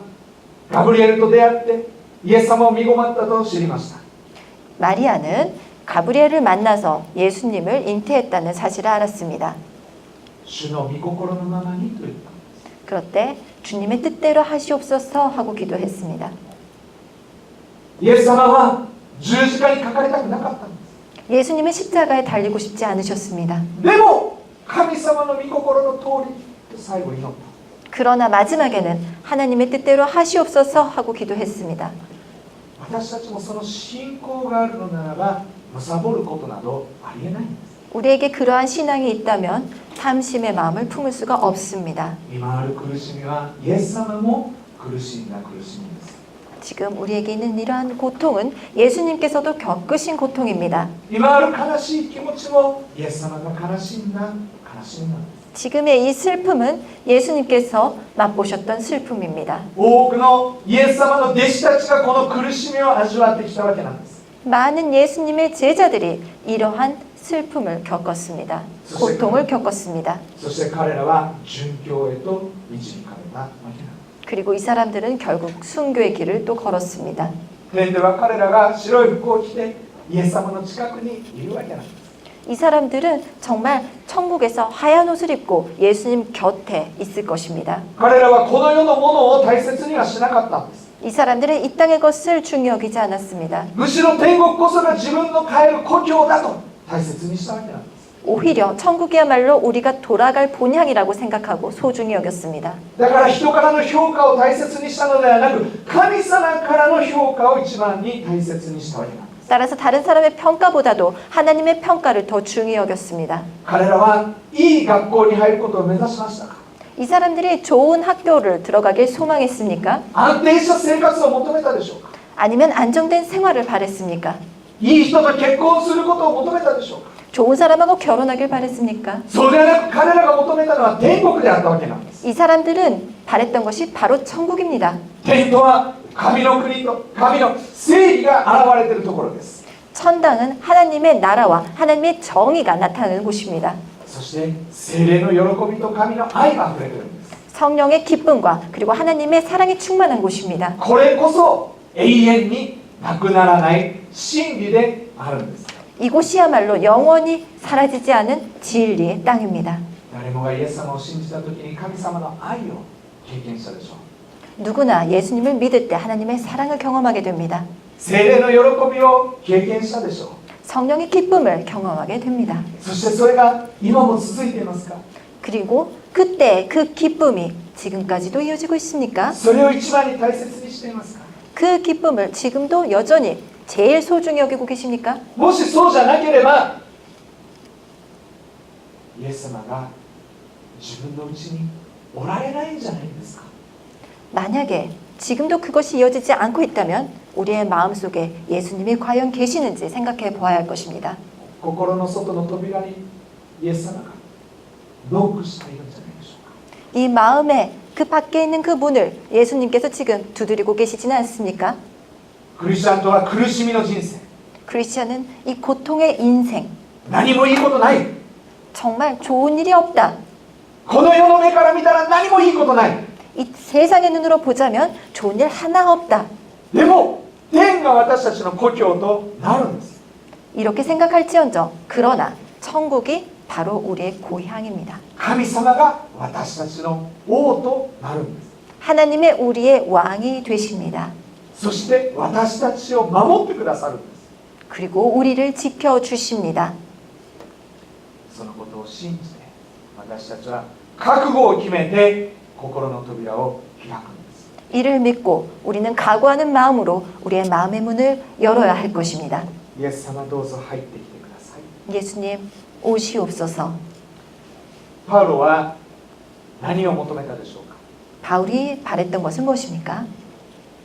ガブリエルと出会ってイエス様を身ごもったと知りました。 마리아는 가브리엘을 만나서 예수님을 잉태했다는 사실을 알았습니다. 主の御心のままにと言った。 그럴 때 주님의 뜻대로 하시옵소서 하고 기도했습니다. イエス様は十字架にかかりたくなかったんです。 예수님은 십자가에 달리고 싶지 않으셨습니다. でも神様の御心の通りと最後に祈った。 그러나 마지막에는 하나님의 뜻대로 하시옵소서 하고 기도했습니다. 私たちもその信仰があるのならば貪ることなどありえないんです。 우리에게 그러한 신앙이 있다면 탐심의 마음을 품을 수가 없습니다. 今ある苦しみはイエス様も苦しんだ苦しみです。 지금 우리에게 있는 이러한 고통은 예수님께서도 겪으신 고통입니다. 今ある悲しい気持ちもイエス様が悲しんだ悲しみなんです。 지금의 이 슬픔은 예수님께서 맛보셨던 슬픔입니다. 多くのイエス様の弟子たちがこの苦しみを味わってきたわけなんです。 많은 예수님의 제자들이 이러한 슬픔을 겪었습니다. 고통을 겪었습니다. そして彼らは殉教へと導かれたわけなんです。 그리고 이 사람들은 결국 순교의 길을 또 걸었습니다. 天では彼らが白い服を着てイエス様の近くにいるわけなんです。 이 사람들은 정말 천국에서 하얀 옷을 입고 예수님 곁에 있을 것입니다. 彼らはこの世のものを大切にはしなかったんです。 이 사람들은 이 땅의 것을 중히 여기지 않았습니다. むしろ天国こそが自分の帰る故郷だと大切にしたわけなんです。 오히려 천국이야말로 우리가 돌아갈 본향이라고 생각하고 소중히 여겼습니다. だから人からの評価を大切にしたのではなく、神様からの評価を一番に大切にしたわけなんです。 따라서 다른 사람의 평가보다도 하나님의 평가를 더 중히 여겼습니다. 彼らはいい学校に入ることを目指しましたか？ 이 사람들이 좋은 학교를 들어가길 소망했습니까? 安定した生活を求めたでしょうか？ 아니면 안정된 생활을 바랬습니까? いい人と結婚することを求めたでしょうか？ 좋은 사람하고 결혼하길 바랬습니까? そうではなく彼らが求めたのは天国であったわけなんです。 이 사람들은 바랬던 것이 바로 천국입니다. 天とは神の国と神の正義が現れているところです。 천당은 하나님의 나라와 하나님의 정의가 나타나는 곳입니다. そして聖霊の喜びと神の愛が溢れているんです。 성령의 기쁨과 그리고 하나님의 사랑이 충만한 곳입니다. これこそ永遠になくならない真理であるんです。 이곳이야말로 영원히 사라지지 않은 진리의 땅입니다. 誰もがイエス様を信じた時に神様の愛を経験したでしょう。 누구나 예수님을 믿을 때 하나님의 사랑을 경험하게 됩니다. 聖霊の喜びを経験したでしょう。 성령의 기쁨을 경험하게 됩니다. そしてそれが今も続いていますか？ 그리고 그때 그 기쁨이 지금까지도 이어지고 있습니까? それを一番に大切にしていますか？ 그 기쁨을 지금도 여전히 제일 소중히 여기고 계십니까? もしそうじゃなければイエス様が自分のうちにおられないんじゃないですか？ 만약에 지금도 그것이 이어지지 않고 있다면 우리의 마음속에 예수님이 과연 계시는지 생각해 보아야 할 것입니다. 心の外の扉にイエス様がノックしているんじゃないでしょうか？ 이 마음에 그 밖에 있는 그 문을 예수님께서 지금 두드리고 계시지는 않습니까? クリスチャンとは苦しみの人生、 크리스천은 이 고통의 인생, 何もいいことない。 정말 좋은 일이 없다. この世の目から見たら何もいいことない。 이 세상의 눈으로 보자면 좋은 일 하나 없다. でも天が私たちの故郷となるんです。 이렇게 생각할지언정 그러나 천국이 바로 우리의 고향입니다. 神様が私たちの王となるんです。 하나님의 우리의 왕이 되십니다. そして私たちを守ってくださるんです。 그리고 우리를 지켜주십니다. そのことを信じて私たちは覚悟を決めて心の扉を開くんです。 이를 믿고 우리는 각오하는 마음으로 우리의 마음의 문을 열어야 할 것입니다. イエス様どうぞ入ってきてください。 예수님 오시옵소서. パウロは何を求めたでしょうか？ 바울이 바랬던 것은 무엇입니까?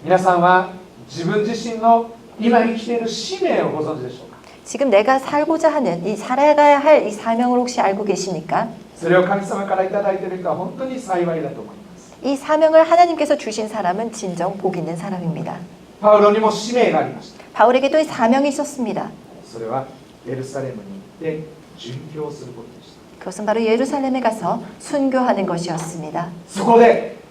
皆さんは自分自身の今生きている使命をご存知でしょうか？ 지금 내가 살고자 하는 이 살아가야 할 이 사명을 혹시 알고 계십니까? それを神様からいただいている人は本当に幸いだと思います。 이 사명을 하나님께서 주신 사람은 진정 복 있는 사람입니다. パウロにも使命がありました。 바울에게도 이 사명이 있었습니다. それはエルサレムに行って殉教することでした。 그것은 바로 예루살렘에 가서 순교하는 것이었습니다. そこで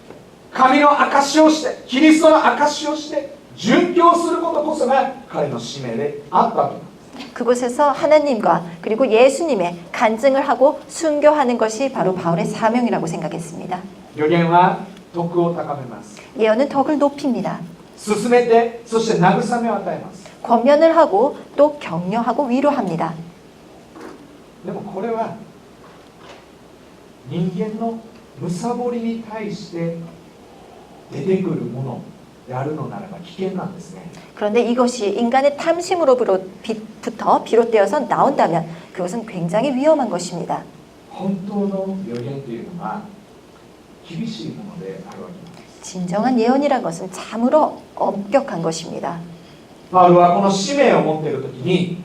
神の証しをしてキリストの証しをして殉教することこそが彼の使命であったわけなんです。 그곳에서 하나님과 그리고 예수님의 간증을 하고 순교하는 것이 바로 바울의 사명이라고 생각했습니다. 預言は徳を高めます。 예언은 덕을 높입니다. 進めてそして慰めを与えます。 권면을 하고 또 격려하고 위로합니다. でもこれは人間の貪りに対して出てくるものであるのならば危険なんですね。 그런데 이것이 인간의 탐심으로부터 비롯되어서 나온다면 그것은 굉장히 위험한 것입니다. 本当の預言というのは厳しいものであるわけなんです。 진정한 예언이란 것은 참으로 엄격한 것입니다. パウロはこの使命を持っている時に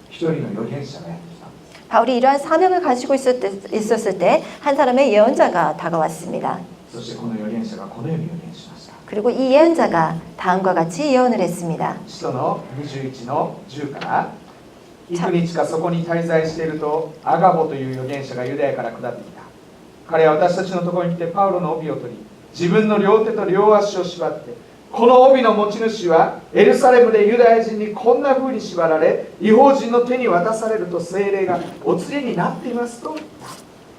一人の預言者がやってきた。 바울이 이러한 사명을 가지고 있었을 때 한 사람의 예언자가 다가왔습니다. そしてこの預言者がこのように預言しました。 그리고 이 예언자가 다음과 같이 예언을 했습니다. 使徒の21の10から幾日かそこに滞在しているとアガボという預言者がユダヤから下ってきた。彼は私たちのところに来てパウロの帯を取り、自分の両手と両足を縛って、この帯の持ち主はエルサレムでユダヤ人にこんな風に縛られ、異邦人の手に渡されると聖霊がお告げになっていますと言っ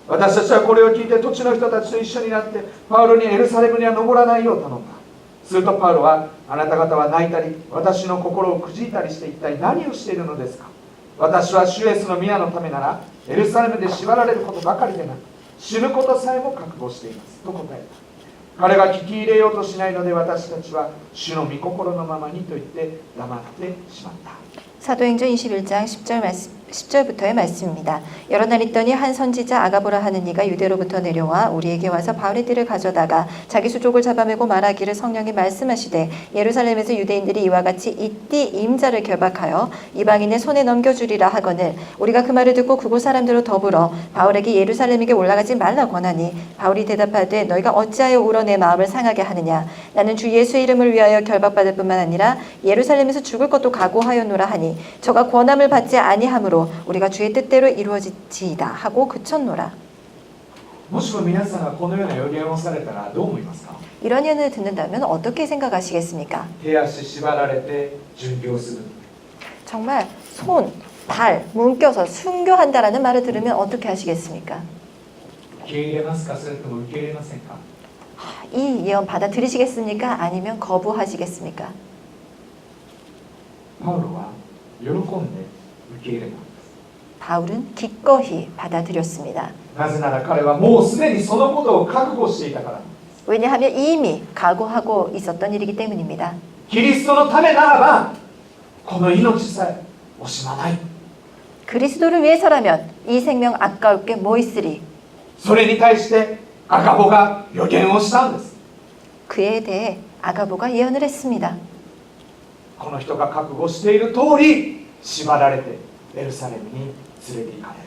た。私たちはこれを聞いて土地の人たちと一緒になってパウロにエルサレムには登らないよう頼んだ。するとパウロは、あなた方は泣いたり私の心をくじいたりして一体何をしているのですか。私は主イエスの宮のためならエルサレムで縛られることばかりでなく死ぬことさえも覚悟していますと答えた。彼が聞き入れようとしないので私たちは主の御心のままにと言って黙ってしまった。 사도행전 21장 10절부터의 말씀입니다. 여러 날 있더니 한 선지자 아가보라 하는 이가 유대로부터 내려와 우리에게 와서 바울의 띠를 가져다가 자기 수족을 잡아매고 말하기를 성령이 말씀하시되 예루살렘에서 유대인들이 이와 같이 이 띠 임자를 결박하여 이방인의 손에 넘겨주리라 하거늘 우리가 그 말을 듣고 그곳 사람들로 더불어 바울에게 예루살렘에게 올라가지 말라 권하니 바울이 대답하되 너희가 어찌하여 울어 내 마음을 상하게 하느냐. 나는 주 예수의 이름을 위하여 결박받을 뿐만 아니라 예루살렘에서 죽을 것도 각오하였노라 하니 저가 권함을 받지 아니하므로 우리가 주의 뜻대로 이루어지이다 하고 그쳤노라. もしも皆さんがこのような予言をされたらどう思いますか。 이런 예언을 듣는다면 어떻게 생각하시겠습니까? 手足縛られて殉教する。 정말 손, 발 묶여서 순교한다라는 말을 들으면 어떻게 하시겠습니까? 受け入れますか、それとも受け入れませんか。 이 예언 받아들이시겠습니까? 아니면 거부하시겠습니까? パウロは喜んで受け入れた。 바울은 기꺼이 받아들였습니다. なぜなら彼はもうすでにそのことを覚悟していたから。 왜냐하면 이미 각오하고 있었던 일이기 때문입니다. キリストのためならばこの命さえ惜しまない。 그리스도를 위해서라면 이 생명 아까울 게 뭐 있으리. それに対してアガボが予言をしたんです。 그에 대해 아가보가 예언을 했습니다. この人が覚悟している通り縛られてエルサレムに連れて行かれる。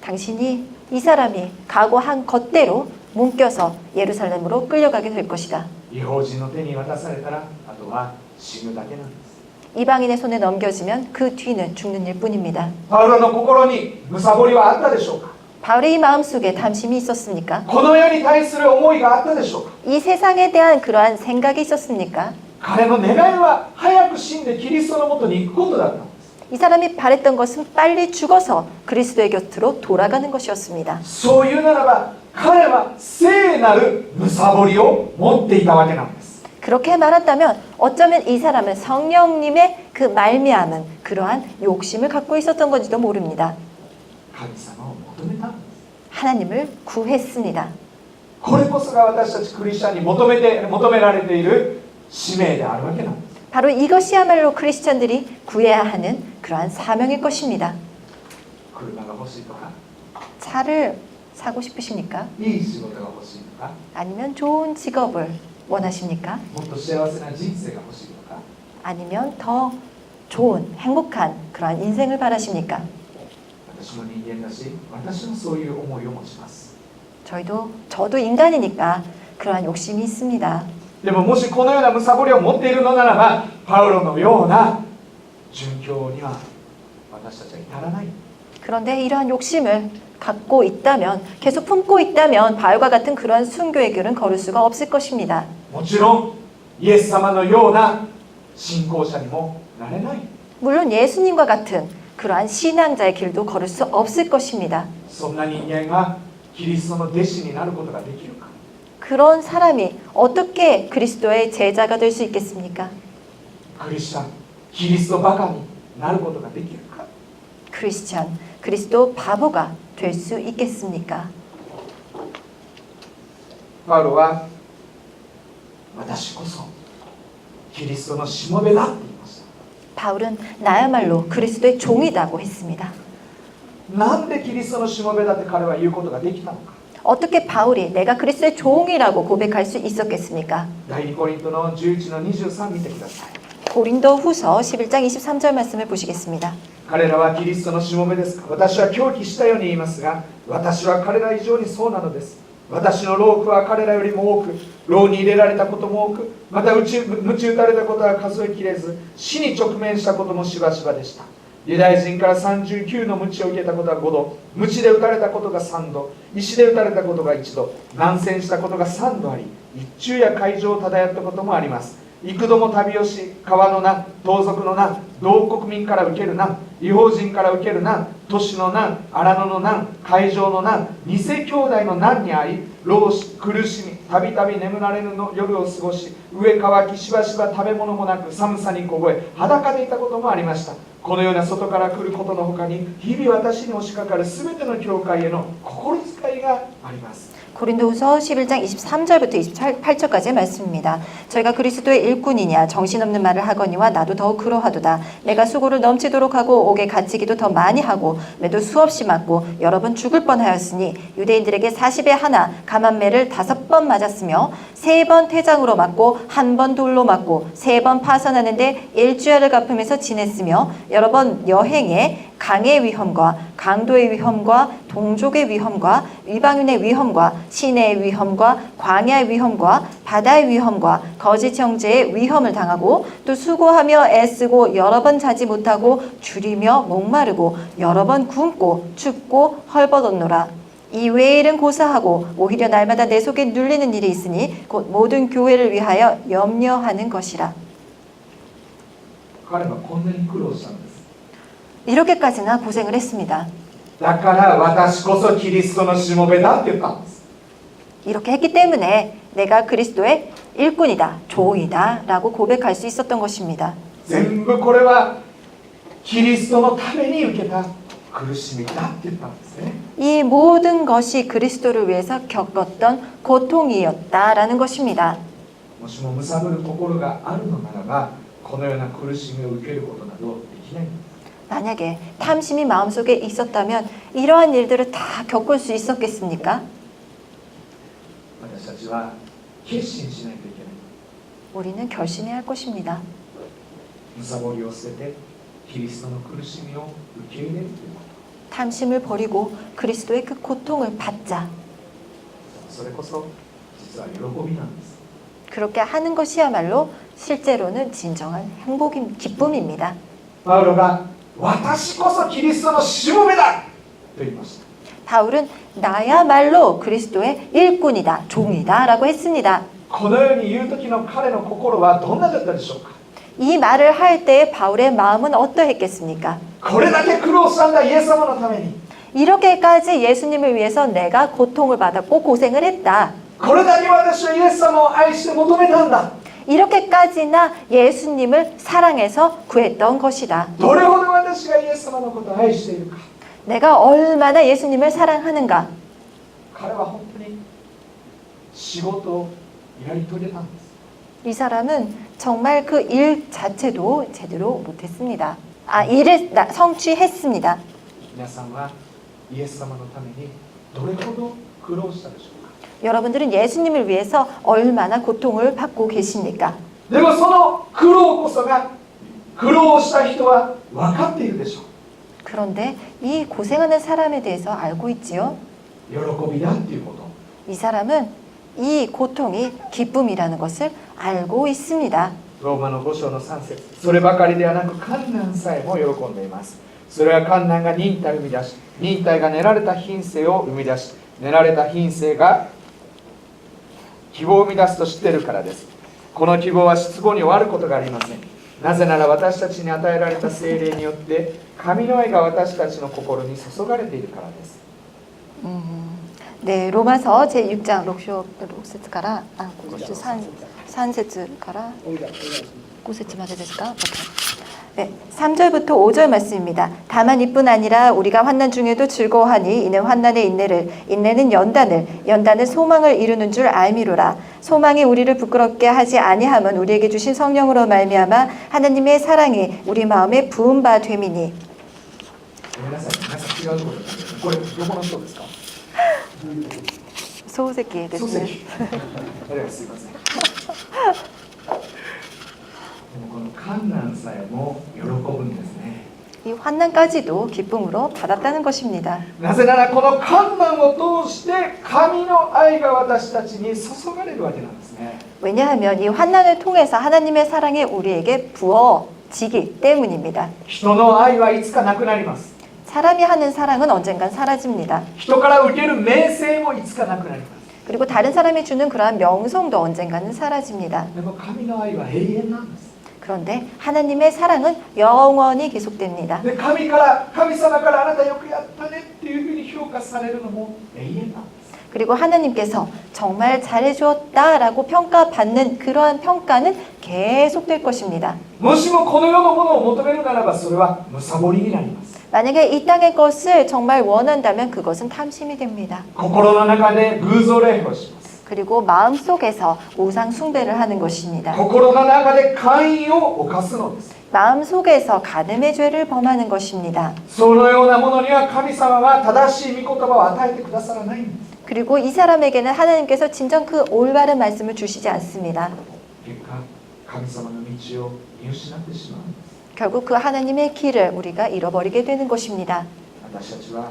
당신이 이 사람이 각오한 것대로 묶여서 예루살렘으로 끌려가게 될 것이다. 異邦人の手に渡されたらあとは死ぬだけなんです。 이방인의 손에 넘겨지면 그 뒤는 죽는 일뿐입니다. パウロの心に貪りはあったでしょうか。 바울의 이 마음속에 탐심이 있었습니까? この世に対する思いがあったでしょうか。 이 세상에 대한 그러한 생각이 있었습니까? 彼の願いは早く死んでキリストのもとに行くことだったんです。 이 사람이 바랬던 것은 빨리 죽어서 그리스도의 곁으로 돌아가는 것이었습니다. そういうならば彼は聖なる貪りを持っていたわけなんです。 그렇게 말한다면 어쩌면 이 사람은 성령님의 그 말미암은 그러한 욕심을 갖고 있었던 건지도 모릅니다. 神様を求めたんです。 하나님을 구했습니다. これこそが私たちクリスチャンに求められている使命であるわけなんです。 바로 이것이야말로 크리스천들이 구해야 하는 그러한 사명일 것입니다. 車が欲しいとか、 차를 사고 싶으십니까? いい仕事が欲しいとか、 아니면 좋은 직업을 원하십니까? もっと幸せな人生が欲しいとか、 아니면 더 좋은 행복한 그러한 인생을 바라십니까? 私も人間だし、私もそういう思いを持ちます。 저도 인간이니까 그러한 욕심이 있습니다. でももしこのような貪りを持っているのならば、パウロのような殉教には私たちは至らない。 그런데 이러한 욕심을 갖고 있다면, 계속 품고 있다면 바울과 같은 그러한 순교의 길은 걸을 수가 없을 것입니다. もちろんイエス様のような信仰者にもなれない。 물론 예수님과 같은 그러한 신앙자의 길도 걸을 수 없을 것입니다. そんな人間がキリストの弟子になることができるか。 그런 사람이 어떻게 그리스도의 제자가 될 수 있겠습니까? クリスチャン、キリストバカになることができるか。 크리스찬, 그리스도 바보가 될 수 있겠습니까? パウロは私こそキリストのしもべだって言いました。 바울은 나야말로 그리스도의 종이라고 했습니다. なんでキリストのしもべだって彼は言うことができたのか。 어떻게 바울이 내가 그리스도의 종이라고 고백할 수 있었겠습니까? 第2コリントの11の23見てください。 고린도 후서 11장 23절 말씀을 보시겠습니다. 彼らはキリストのしもべですか。私は狂気したように言いますが、私は彼ら以上にそうなのです。私の労苦は彼らよりも多く、牢に入れられたことも多く、また鞭打たれたことは数えきれず、死に直面したこともしばしばでした。ユダヤ人から39の鞭を受けたことは5度、鞭で打たれたことが3度、石で打たれたことが1度、難戦したことが3度あり、一昼夜海上を漂ったこともあります。幾度も旅をし、川の難、盗賊の難、同国民から受ける難、異邦人から受ける難、都市の難、荒野の難、海上の難、偽兄弟の難にあり、労し、苦しみ、たびたび眠られぬの夜を過ごし、上乾き、しばしば食べ物もなく、寒さに凍え、裸でいたこともありました。このような外から来ることのほかに、日々私に押しかかるすべての教会への心遣いがあります。 고린도후서 11장 23절부터 28절까지의 말씀입니다. 저희가 그리스도의 일꾼이냐 정신없는 말을 하거니와 나도 더욱 그러하도다. 내가 수고를 넘치도록 하고 옥에 갇히기도 더 많이 하고 매도 수없이 맞고 여러 번 죽을 뻔하였으니 유대인들에게 40에 하나 감한매를 5번 맞았으며 3번 태장으로 맞고 1번 돌로 맞고 3번 파선하는데 일주야를 갚으면서 지냈으며 여러 번 여행에 강의 위험과 강도의 위험과 동족의 위험과 이방인의 위험과 시내의 위험과 광야의 위험과 바다의 위험과 거짓 형제의 위험을 당하고 또 수고하며 애쓰고 여러 번 자지 못하고 줄이며 목마르고 여러 번 굶고 춥고 헐벗었노라. 이 외의 일은 고사하고 오히려 날마다 내 속에 눌리는 일이 있으니 곧 모든 교회를 위하여 염려하는 것이라. 彼はこんなに苦労したんです。 이렇게까지나 고생을 했습니다. だから私こそキリストのしもべだって言ったんです。 이렇게 했기 때문에 내가 그리스도의 일꾼이다, 종이다 라고 고백할 수 있었던 것입니다. 全部これはキリストのために受けた苦しみだって言ったんですね。 이 모든 것이 그리스도를 위해서 겪었던 고통이었다라는 것입니다. もしも貪る心があるのならば、このような苦しみを受けることなどできないんです。 만약에 탐심이 마음속에 있었다면 이러한 일들을 다 겪을 수 있었겠습니까? 私たちは決心しないといけない。 우리는 결심해야 할 것입니다. 貪りを捨ててキリストの苦しみを受け入れるということ。 탐심을 버리고 그리스도의 그 고통을 받자. それこそ実は喜びなんです。 그렇게 하는 것이야말로 실제로는 진정한 기쁨입니다. パウロが私こそキリストのしもべだと言いました。 바울은 나야말로 그리스도의 일꾼이다, 종이다 라고 했습니다. このように言う時の彼の心はどんなだったでしょうか。 이 말을 할 때의 바울의 마음은 어떠했겠습니까? これだけ苦労したんだイエス様のために。 이렇게까지 예수님을 위해서 내가 고통을 받았고 고생을 했다. これだけ私はイエス様を愛して求めたんだ。 이렇게까지나 예수님을 사랑해서 구했던 것이다. どれほど私がイエス様のことを愛しているか。 내가 얼마나 예수님을 사랑하는가. 彼は本当に仕事をやり遂げたんです。 이 사람은 정말 그 일 자체도 제대로 못했습니다. 일을 성취했습니다. 皆さんはイエス様のためにどれほど苦労したでしょうか。 여러분들은 예수님을 위해서 얼마나 고통을 받고 계십니까? でもその苦労こそが苦労した人は分かっているでしょう。 그런데 이 고생하는 사람에 대해서 알고 있지요? 喜びだっていうこと。 이 사람은 이 고통이 기쁨이라는 것을 알고 있습니다. ローマの5章の3節。そればかりではなく患難さえも喜んでいます。それは患難が忍耐を生み出し、忍耐が練られた品性を生み出し、練られた品性が希望を生み出すと知っているからです。この希望は失望に終わることがありません。なぜなら私たちに与えられた聖霊によって神の愛が私たちの心に注がれているからです。 네, 로마서 제6장 6節から 3節から 5節までですか? 네, 3절부터 5절 말씀입니다. 다만 이뿐 아니라 우리가 환난 중에도 즐거워하니 이는 환난의 인내를, 인내는 연단을, 연단은 소망을 이루는 줄 알미로라. 소망이 우리를 부끄럽게 하지 아니함은 우리에게 주신 성령으로 말미암아 하나님의 사랑이 우리 마음에 부은 바 됨이니. ごめんなさい、皆さん違うところです。これどこの人ですか？漱石ですね。漱石すいません。でもこの観難さえも喜ぶんですね。 이 환난까지도 기쁨으로 받았다는 것입니다. なぜならこの観難を通して神の愛が私たちに注がれるわけなんですね。 왜냐하면 이 환난을 통해서 하나님의 사랑이 우리에게 부어지기 때문입니다. 人の愛はいつかなくなります。 사람이 하는 사랑은 언젠간 사라집니다. 人から受ける名声もいつかなくなります。 그리고 다른 사람이 주는 그러한 명성도 언젠가는 사라집니다. でも神の愛は永遠なんです。 그런데 하나님의 사랑은 영원히 계속됩니다. で神様からあなたよくやったねっていうふうに評価されるのも永遠なんです。 그리고 하나님께서 정말 잘해주었다라고 평가받는 그러한 평가는 계속될 것입니다. もしもこの世のものを求めるならばそれは貪りになります。 만약에 이 땅의 것을 정말 원한다면 그것은 탐심이 됩니다. 心の中で偶像礼拝をします。 그리고 마음속에서 우상 숭배를 하는 것입니다. 心の中で姦淫を犯すのです。 마음속에서 간음의 죄를 범하는 것입니다. そのようなものには神様は正しい御言葉を与えてくださらないんです。 그리고 이 사람에게는 하나님께서 진정 그 올바른 말씀을 주시지 않습니다. 結果神様の道を見失ってしまうんです。 결국 그 하나님의 길을 우리가 잃어버리게 되는 것입니다. 私たちは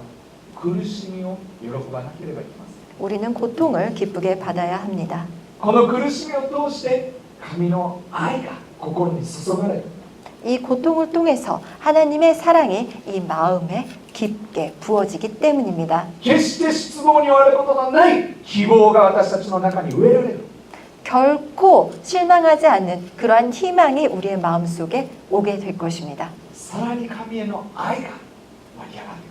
苦しみを喜ばなければいけません。 우리는 고통을 기쁘게 받아야 합니다. この苦しみを通して神の愛が心に注がれる。 이 고통을 통해서 하나님의 사랑이 이 마음에 깊게 부어지기 때문입니다. 決して失望に終わることのない希望が私たちの中に植えられる。 결코 실망하지 않는 그러한 희망이 우리의 마음속에 오게 될 것입니다. さらに神への愛が湧き上がって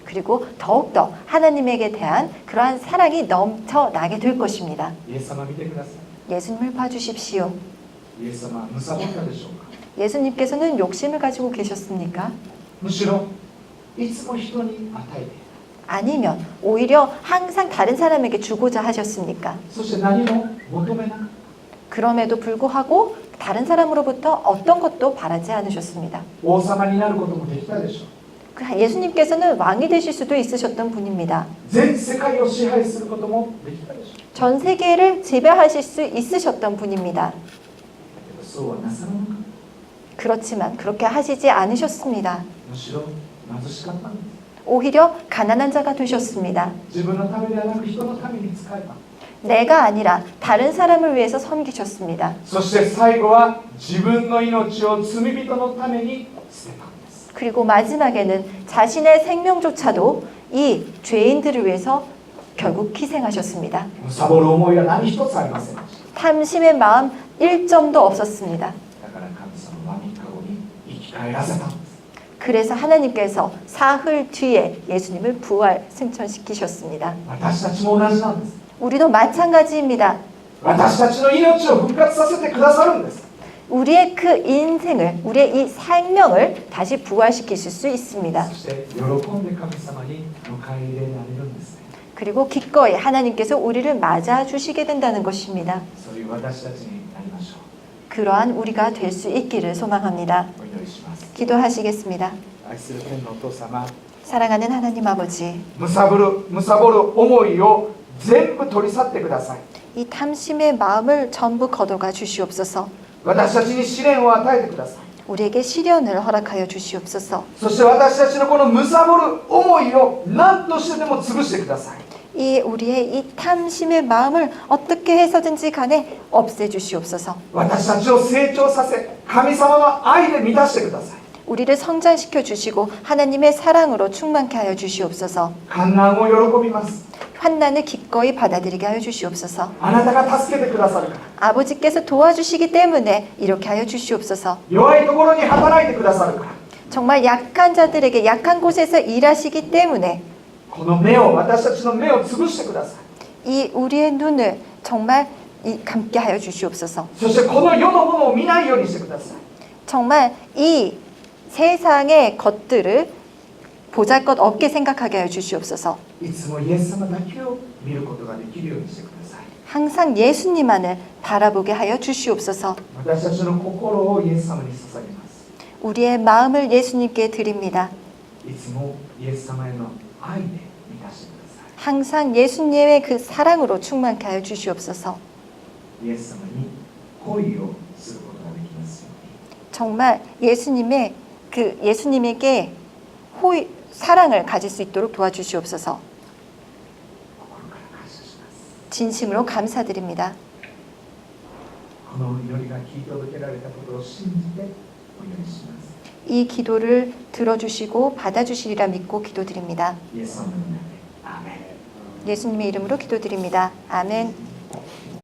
くる。 그리고 더욱더 하나님에게 대한 그러한 사랑이 넘쳐나게 될 것입니다. イエス様見てくださ 예수님을 봐주십시오. い。イエス様は貪ったでしょうか。 예수님께서는 욕심을 가지고 계셨습니까? むしろいつも人に与えて、 아니면 오히려 항상 다른 사람에게 주고자 하셨습니까? そして何も求めなかっ 그럼에도 불구하고 다른 사람으로부터 어떤 것도 바라지 않으셨습니다. た。王様になることもできたでしょう。 그 예수님께서는 왕이 되실 수도 있으셨던 분입니다. 全世界を支配することもできたでしょう。 전 세계를 지배하실 수 있으셨던 분입니다. だけどそうはなさらなかっ 그렇지만 그렇게 하시지 않으셨습니다. た。むしろ貧しかったんです。 오히려 가난한 자가 되셨습니다. 自分のためではなく人のために使えた。 내가 아니라 다른 사람을 위해서 섬기셨습니다. そして最後は自分の命を罪人のために捨てたんです。 그리고 마지막에는 자신의 생명조차도 이 죄인들을 위해서 결국 희생하셨습니다. 貪る思いは何一つありませんでした。 탐심의 마음 1점도 없었습니다. だから神様は3日後に生き返らせたんです。 그래서 하나님께서 사흘 뒤에 예수님을 부활 승천시키셨습니다. 私たちも同じなんです。 우리도 마찬가지입니다. 私たちの命を復活させてくださるんです。 우리의 그 인생을, 우리의 이 생명을 다시 부활시키실 수 있습니다. そして喜んで神様に迎え入れられるんですね。 그리고 기꺼이 하나님께서 우리를 맞아 주시게 된다는 것입니다. そういう私たちになりましょう。 그러한 우리가 될 수 있기를 소망합니다. お祈りします。 기도하시겠습니다. 愛する天のお父様、 사랑하는 하나님 아버지, 貪る思いを全部取り去ってください。 이 탐심의 마음을 전부 걷어가 주시옵소서. 私たちに試練を与えてください。 우리에게 시련을 허락하여 주시옵소서. そして私たちのこの貪る思いを何としてでも潰してください。 이 우리의 이 탐심의 마음을 어떻게 해서든지 간에 없애 주시옵소서. 私たちを成長させ、神様の愛で満たしてください。 우리를 성장시켜 주시고 하나님의 사랑으로 충만케 하여 주시옵소서. 観難を喜びます。 환난을 기꺼이 받아들이게 하여 주시옵소서. あなたが助けてくださるから。 아버지께서 도와주시기 때문에 이렇게 하여 주시옵소서. 弱いところに働いてくださるから。 정말 약한 자들에게 약한 곳에서 일하시기 때문에 この目を、私たちの目を潰してください。 이 우리의 눈을 정말 감게 하여 주시옵소서. そしてこの世のものを見ないようにしてください。 정말 이 세상의 것들을 보잘것없게 생각하게 하여 주시옵소서. いつもイエス様だけを見ることができるようにしてください。 항상 예수님만을 바라보게 하여 주시옵소서. 私たちの心をイエス様に捧げます。 우리의 마음을 예수님께 드립니다. いつもイエス様への愛で満たしてください。 항상 예수님의 그 사랑으로 충만케 하여 주시옵소서. イエス様に恋をすることができますように。 정말 예수님에게 사랑을 가질 수 있도록 도와주시옵소서. 心から感謝します。 진심으로 감사드립니다. この祈りが聞い届けられたことを信じてお祈りします。 이 기도를 들어주시고 받아주시리라 믿고 기도드립니다. イエス様の名でアーメン。 예수님의 이름으로 기도드립니다. 아멘.